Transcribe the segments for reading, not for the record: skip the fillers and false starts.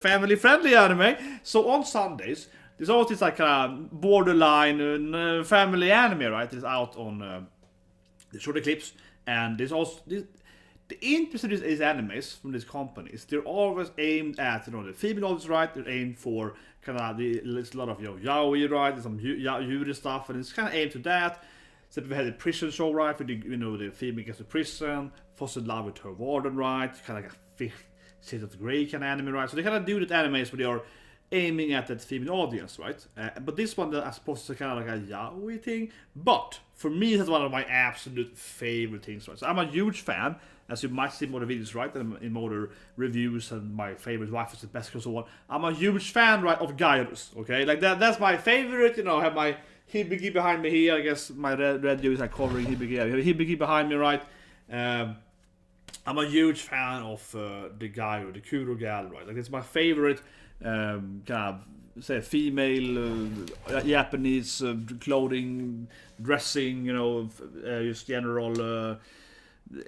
family-friendly anime. So on Sundays, there's always this like borderline family anime, right? It's out on the shorter clips, and there's also the interesting is animes from these companies. They're always aimed at the female audience, right? They're aimed for there's a lot of yaoi, right? There's some yuri stuff, and it's kind of aimed to that. So we had the prison show, right? Where the female gets to prison, falls in love with her warden, right? Kind of like a Fifth Shades of Grey kind of anime, right? So they kind of do that animes where they are aiming at that female audience, right? But this one, I suppose, is kind of like a yaoi thing. But for me, that's one of my absolute favorite things, right? So I'm a huge fan, as you might see in more videos, right? In more reviews and my favorite wife is the best and so on. I'm a huge fan, right, of gyarus, okay? Like that's my favorite, I have my hibiki behind me here. I guess my red is like covering hibiki. I have hibiki behind me, right? I'm a huge fan of the Gyaru, the Guro Gyaru, right? Like it's my favorite kind of say female Japanese clothing, dressing, just general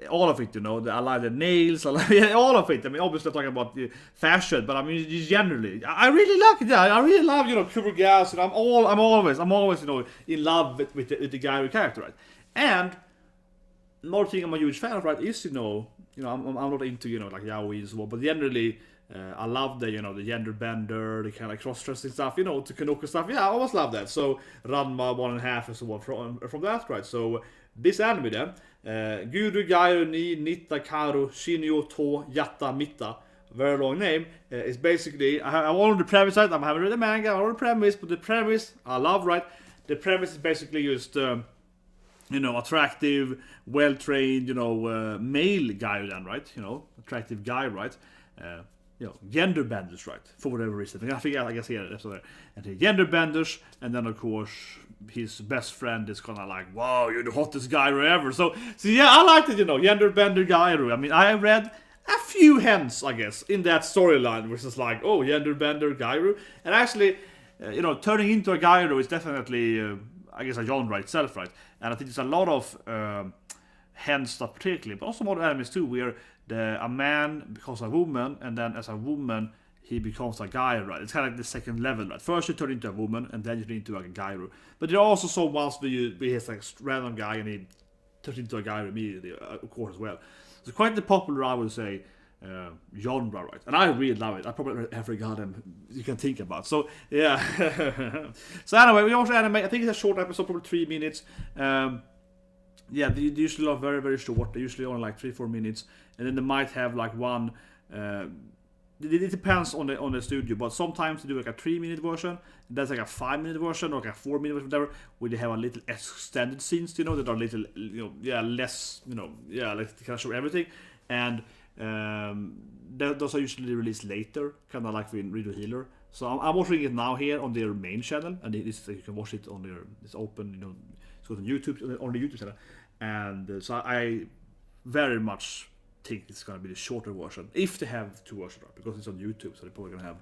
all of it, I like the nails, I like all of it. I mean, obviously I'm talking about the fashion, but I mean generally, I really like it. Yeah, I really love Guro Gyaru. I'm always in love with the Gyaru character, right? And another thing I'm a huge fan of, right, is I'm not into like yaoi as well, but generally I love the the gender bender, the kind of cross-dressing stuff, Otokonoko stuff. Yeah, I always love that. So Ranma 1.5 and so on from that, right? So this anime then, Guro Gyaru ni natta karu Shinyuu to yatte mita, very long name, is basically I'm on the premise side. I'm having read the manga, I'm on the premise, but the premise I love, right? The premise is basically just attractive, well-trained, male guy then, right? Attractive guy, right? Gender benders, right? For whatever reason. I guess here, that's there. And the gender benders, and then of course his best friend is kind of like, wow, you're the hottest guy ever. So yeah, I liked it, gender bender Gyaru. I mean, I read a few hints, I guess, in that storyline, which is like, oh, gender bender Gyaru, and actually, turning into a Gyaru is definitely, I guess, a genre itself, right? And I think there's a lot of hen stuff particularly, but also modern animes too, where a man becomes a woman, and then as a woman, he becomes a guy, right? It's kind of like the second level, right? First you turn into a woman, and then you turn into a Gyaru. But there are also some ones where he's like a random guy, and he turns into a Gyaru immediately, of course, as well. So quite the popular, I would say, genre, right? And I really love it. I probably read every goddamn you can think about. So yeah. So anyway, we also anime. I think it's a short episode, probably 3 minutes. Yeah, they usually are very, very short. They usually only like 3-4 minutes, and then they might have like one. It depends on the studio, but sometimes they do like a 3-minute version. That's like a 5-minute version or like a 4-minute version, whatever. Where they have a little extended scenes, that are little, less, like they can show everything, and those are usually released later, kind of like in Redo Healer. So I'm watching it now here on their main channel, and you can watch it on it's open, it's on YouTube, on the YouTube channel, and so I very much think it's gonna be the shorter version, if they have two versions, right? Because it's on YouTube, so they're probably gonna have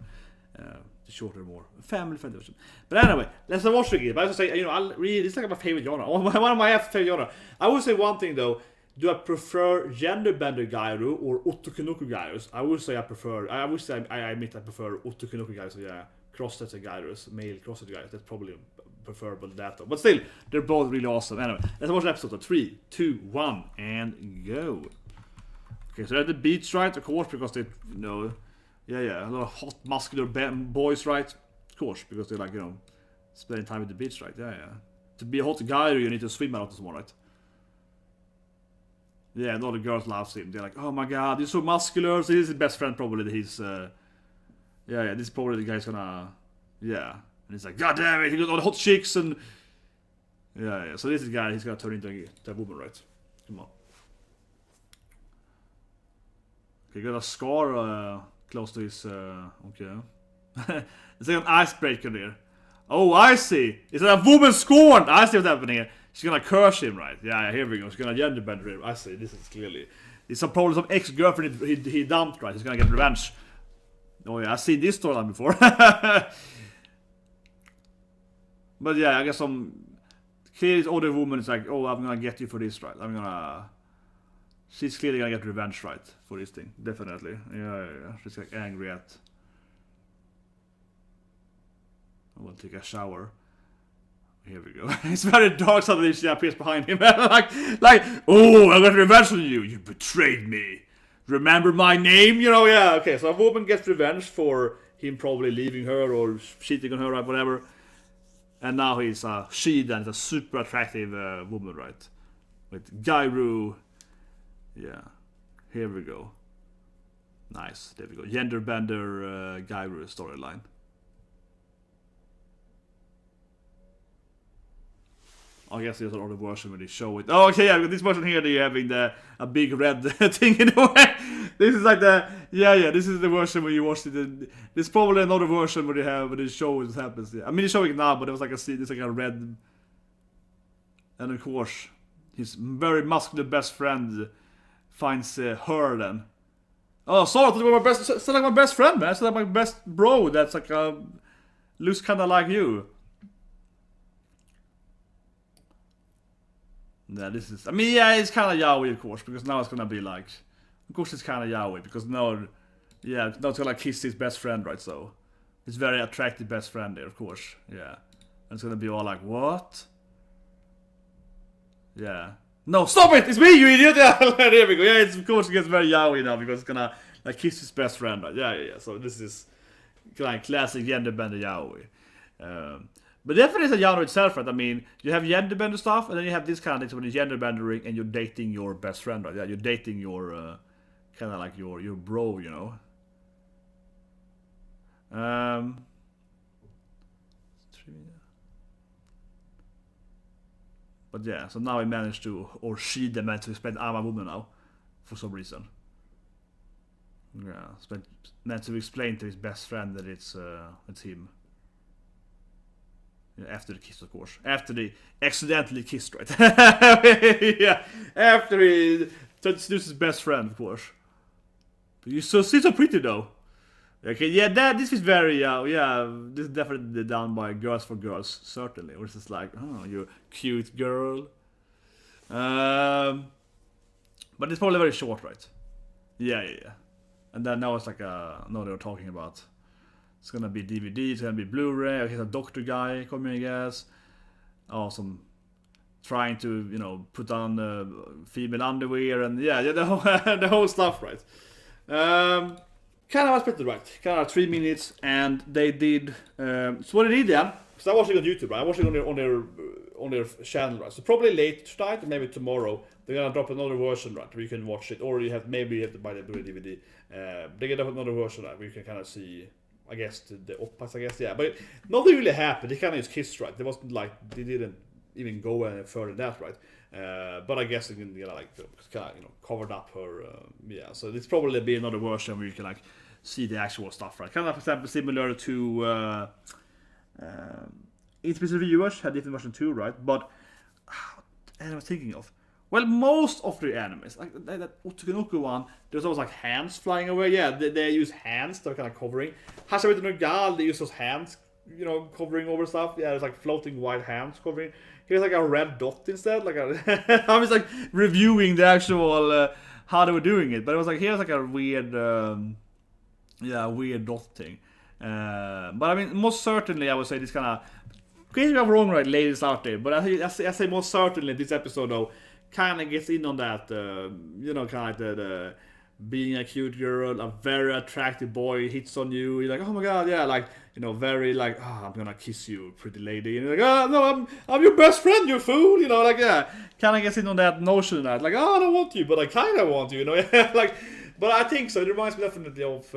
the shorter, more family-friendly version. But anyway, let's watch it. But I would say, it's like my favorite genre, one of my favorite genre. I would say one thing though. Do I prefer gender bender Gyaru or Otokonoko Gyarus? I would say I prefer Otokonoko Gyarus. So yeah, cross-dressed Gyarus, male cross-dressed Gyarus. That's probably preferable to that though. But still, they're both really awesome. Anyway, let's watch the episode. 3, 2, 1, and go. Okay, so they're at the beach, right? Of course, because they, a lot of hot, muscular boys, right? Of course, because they like, spending time at the beach, right? Yeah. To be a hot Gyaru, you need to swim a lot as well, right? Yeah, and all the girls love him. They're like, oh my god, he's so muscular. So he's his best friend probably. He's, this is probably the guy's gonna, And he's like, god damn it, he got all the hot chicks and, So this is the guy, he's gonna turn into a woman, right? Come on. Okay, got a scar close to his, okay. It's like an icebreaker there. Oh, I see. It's a woman scorned. I see what's happening here. She's gonna curse him, right? Yeah, here we go. She's gonna gender bender him. I see. This is clearly. It's probably some ex-girlfriend he dumped, right? He's gonna get revenge. Oh yeah, I've seen this storyline before. But yeah, I guess clearly this older woman is like, oh, I'm gonna get you for this, right? She's clearly gonna get revenge, right? For this thing. Definitely. Yeah. She's like angry at take a shower. Here we go. It's very dark. Suddenly she appears behind him. like, oh, I got revenge on you. You betrayed me. Remember my name? You know, yeah. Okay, so a woman gets revenge for him probably leaving her or cheating on her or whatever. And now he's she then is a super attractive woman, right? With Gyaru. Yeah. Here we go. Nice. There we go. Gender bender Gyaru storyline. I guess there's another version where they show it. Oh, okay, yeah, this version here, they're having a big red thing in the way. This is like the, yeah, this is the version where you watched it. There's probably another version where they show it happens. Yeah. I mean, they're showing it now, but it was like it's like a red. And of course, his very muscular best friend finds her then. Oh, sorry, I thought it's like my best friend, man. It's like my best bro. That's like looks kind of like you. Yeah, this is. I mean, yeah, it's kind of yaoi, of course, because now it's gonna be like. Of course, it's kind of yaoi because now, yeah, now it's gonna kiss his best friend, right? So, it's very attractive best friend there, of course. Yeah, and it's gonna be all like, what? Yeah. No, stop it! It's me, you idiot! Yeah, there we go. Yeah, it's of course it gets very yaoi now because it's gonna like kiss his best friend, right? Yeah. So this is kind of classic gender bender yaoi. But definitely it's a genre itself, right? I mean, you have gender bender stuff, and then you have this kind of thing when you're gender bendering and you're dating your best friend, right? Yeah, you're dating your kind of like your bro, you know. But yeah, so now he managed to, or she managed to explain I'm a woman now, for some reason. Yeah, managed to explain to his best friend that it's him. After the kiss, of course. After they accidentally kissed, right? Yeah. After he seduced his best friend, of course. But she's so pretty, though. Okay, yeah, this is very, yeah, this is definitely done by Girls for Girls, certainly. Or it's just like, oh, you cute girl. But it's probably very short, right? Yeah. And then now it's like, now they're talking about. It's gonna be DVD, it's gonna be Blu-ray, he's a doctor guy coming, I guess. Awesome. Trying to, you know, put on female underwear and yeah, the whole stuff, right? Kind of expected, right? Kind of 3 minutes, and they did. So what they did then? Because I watched it on YouTube, right? I watched it on their channel, right? So probably late tonight, or maybe tomorrow, they're gonna drop another version, right? Where you can watch it, or you have to buy the Blu-ray DVD. They get another version, right? Where you can kind of see. I guess the oppas, I guess, yeah, but nothing really happened. They kind of just kissed, right? They wasn't like they didn't even go any further than that, right? But I guess they can, you know, like kind of, you know, covered up her, yeah. So it's probably be another version where you can like see the actual stuff, right? Kind of, for example, similar to Inexpensive Viewers had different version too, right? But and I was thinking of. Well, most of the animes, like that Otokonoko one, there's always like hands flying away. Yeah, they use hands, they're kind of covering. Hashabito no Gal, they use those hands, you know, covering over stuff. Yeah, there's like floating white hands covering. Here's like a red dot instead. Like I was like reviewing the actual how they were doing it, but it was like here's like a weird, weird dot thing. But I mean, most certainly, I would say this kind of. Crazy if I'm wrong, right, ladies out there. But I say most certainly this episode though. Kind of gets in on that, you know, kind of like the being a cute girl, a very attractive boy hits on you. You're like, oh my god, yeah, like, you know, very like, oh, I'm gonna kiss you, pretty lady. And you're like, oh no, I'm your best friend, you fool. You know, like, yeah, kind of gets in on that notion that, like, oh, I don't want you, but I kind of want you, you know, like, but I think so. It reminds me definitely of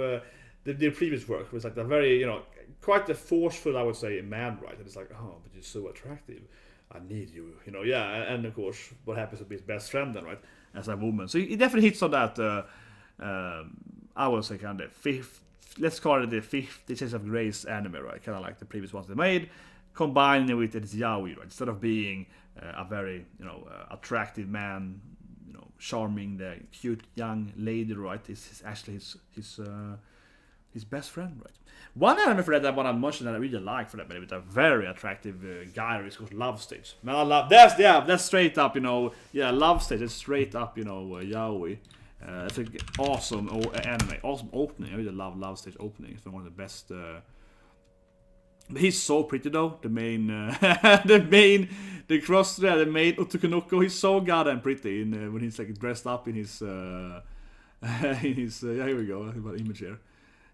their previous work. It was like a very, you know, quite a forceful, I would say, man, right? And it's like, oh, but you're so attractive. I need you, you know, yeah, and of course, what happens to be his best friend then, right, as a woman. So he definitely hits on that, I would say, kind of let's call it the 50 Shades of Grey's anime, right, kind of like the previous ones they made, combining with its yaoi, right, instead of being a very, you know, attractive man, you know, charming, the cute young lady, right, is actually his best friend, right. One anime for that I want to mention that I really like for that, but with a very attractive guy is called Love Stage. Man, I love that's straight up, you know, yeah, Love Stage is straight up, you know, yaoi. It's an awesome anime, awesome opening. I really love Love Stage opening. It's one of the best He's so pretty though. The main, the cross there, the main Otokonoko. He's so goddamn pretty when he's like dressed up in his, yeah, here we go. I have an image here.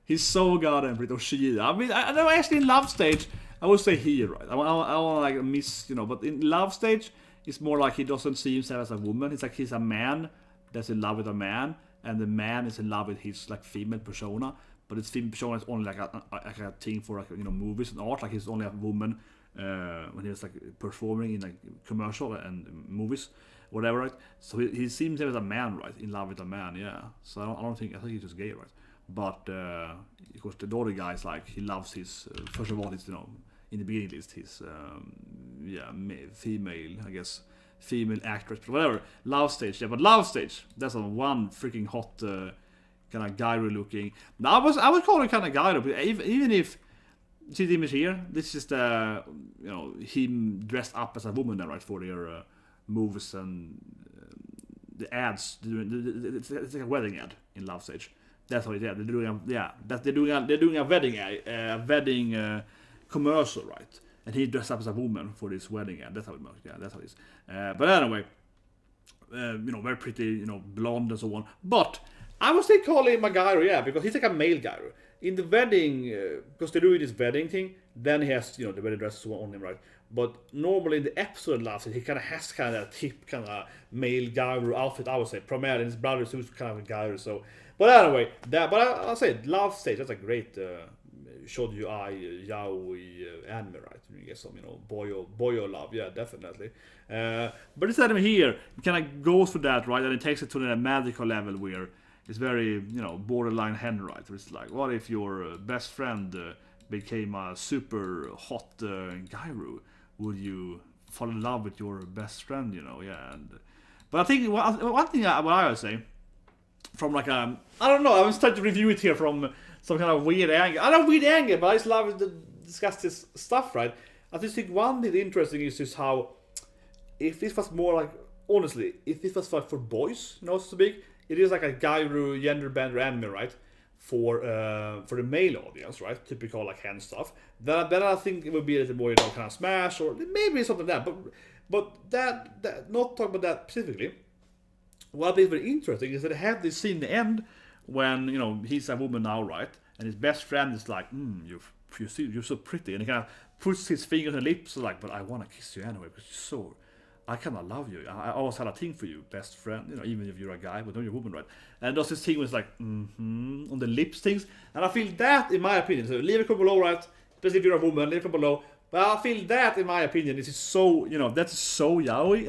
He's so goddamn pretty. Or she. I mean, I know actually in love stage, I would say he, right. I want like miss, you know, but in love stage, it's more like he doesn't see himself as a woman. It's like he's a man that's in love with a man, and the man is in love with his like female persona. But his female persona is only like a thing for like, you know, movies and art. Like he's only a woman when he's like performing in like commercial and movies, whatever. Right? So he seems as a man, right? In love with a man, yeah. So I think he's just gay, right? But of course the other guy is like he loves his first of all, it's, you know, in the beginning list his yeah, female, I guess, female actress, but whatever. Love stage, yeah. But love stage, that's a one freaking hot. Kind of gyru looking. Now I would call it kind of gyru, but even if see the image here, this is the, you know, him dressed up as a woman there, right, for their movies and the ads. It's like a wedding ad in love stage. That's what it is. They're doing a wedding commercial, right? And he dressed up as a woman for this wedding ad. That's how it works. Yeah, that's how it is. But anyway, you know, very pretty, you know, blonde and so on. But I would still call him a gyru, yeah, because he's like a male gyru. In the wedding, because they're doing this wedding thing, then he has, you know, the wedding dress on him, right? But normally in the episode last, he kind of has kind of a tip, kind of male gyru outfit, I would say. Primarily, his brother's who's kind of a gyru, so. But anyway, that. But I'll say, love stage, that's a great shounen yaoi anime, right? You get some, you know, boyo love, yeah, definitely. But this anime here, it kind of goes for that, right? And it takes it to the magical level where it's very, you know, borderline hen, right? It's like, what if your best friend became a super hot gyru? Would you fall in love with your best friend, you know? Yeah. But I think one thing what I would say, from like I don't know, I was trying to review it here from some kind of weird angle. I don't weird angle, but I just love to discuss this stuff, right? I just think one thing interesting is just how, if this was more like, honestly, if this was like for boys, you know, so to speak, it is like a gyru gender bender anime, right? For the male audience, right? Typical like hen stuff. Then I think it would be a little more, you know, kind of smash or maybe something like that. But that not talking about that specifically. What is very interesting is that they have this scene in the end when, you know, he's a woman now, right? And his best friend is like, you're so pretty, and he kind of puts his fingers on the lips, like, but I want to kiss you anyway because you're so. I kind of love you. I always had a thing for you, best friend. You know, even if you're a guy, but not you're a woman, right? And does this thing was like, on the lips things. And I feel that, in my opinion, so leave a comment below, right? Especially if you're a woman, leave a comment below. But I feel that, in my opinion, this is so, you know, that's so yaoi.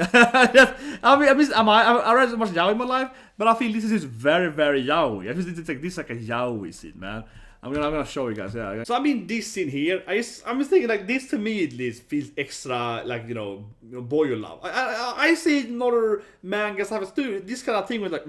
I read so much yaoi in my life, but I feel this is just very, very yaoi. I feel this is like a yaoi scene, man. I'm gonna show you guys. Yeah. So I mean, this scene here, I'm just thinking like this to me at least feels extra like, you know boyo love. I see in other mangas have to this kind of thing with like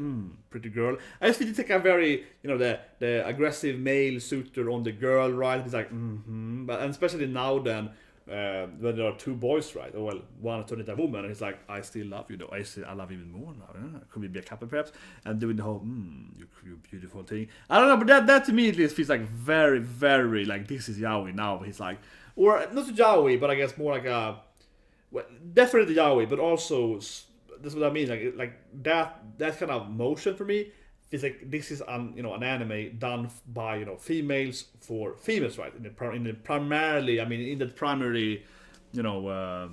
pretty girl. I just feel it's like a very, you know, the aggressive male suitor on the girl, right? It's like but and especially now then. When there are two boys, right? Or well, one turned into a woman, and he's like, I still love you, though. I love you even more now. Yeah? Could we be a couple, perhaps? And doing the whole, you beautiful thing. I don't know, but that to me at least feels like very, very, like, this is yaoi now. He's like, or not yaoi, but I guess more like a, well, definitely yaoi, but also, that's what I mean, like that kind of motion for me. It's like this is an anime done by, you know, females for females, right? In the primarily, I mean, in the primary, you know,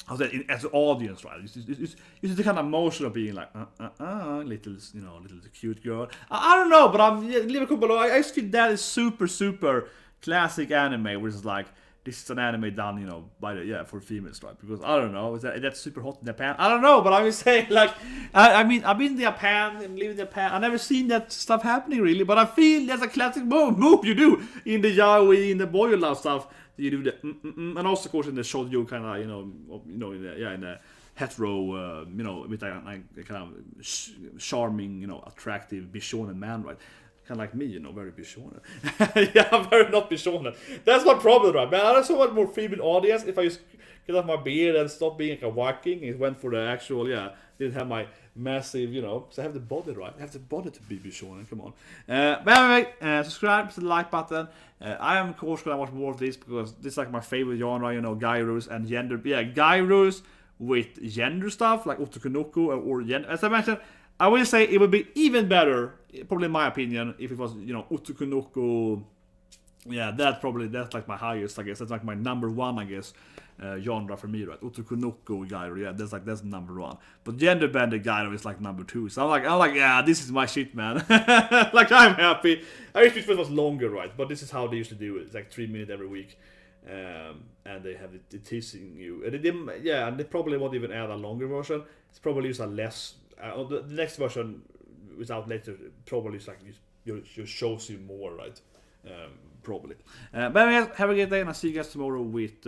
how's that, as an audience, right? It's the kind of motion of being like, little, you know, little cute girl. I don't know, but leave a comment below. I just feel that is super, super classic anime, which is like, this is an anime done, you know, by for females, right? Because I don't know, that's super hot in Japan. I don't know, but I'm just saying, like, I mean, I've been in Japan and lived in Japan. I've never seen that stuff happening really, but I feel that's a classic move you do in the yaoi, in the boyo love stuff. You do the and also of course in the shoujo kind of, in the hetero, you know, with a kind of charming, you know, attractive shonen man, right? Kind of like me, you know, very shonen. Yeah, I'm very not shonen. That's my problem, right? Man, I have so much more female audience if I just get off my beard and stop being like a Viking. It went for the actual, didn't have my massive, you know, so I have the body, right? I have the body to be shonen, come on. But anyway, subscribe, hit the like button. I am, of course, gonna watch more of this because this is like my favorite genre, you know, gyros and gender. Yeah, gyros with gender stuff, like Otokonoko or gender. As I mentioned, I will say it would be even better, probably in my opinion, if it was, you know, Otokonoko. Yeah, that's like my highest, I guess. That's like my number one, I guess, genre for me, right? Otokonoko Gyaru, yeah, that's number one. But gender bender Gyaru is like number two. So I'm like, yeah, this is my shit, man. Like, I'm happy. I wish it was longer, right? But this is how they used to do it. It's like 3 minutes every week. And they have it teasing you. And and they probably won't even add a longer version. It's probably just a less. The next version, without later, probably is like just shows you more, right? Probably. But anyway, have a great day, and I'll see you guys tomorrow with.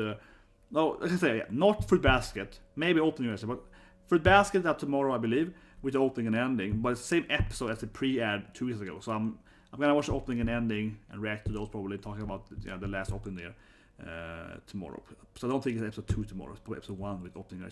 No, I can say not Fruit Basket, maybe opening USA, but Fruit Basket that tomorrow, I believe, with the opening and ending. But it's the same episode as the pre-aired 2 weeks ago. So I'm gonna watch the opening and ending and react to those, probably talking about the last opening there tomorrow. So I don't think it's episode 2 tomorrow. It's probably episode 1 with opening.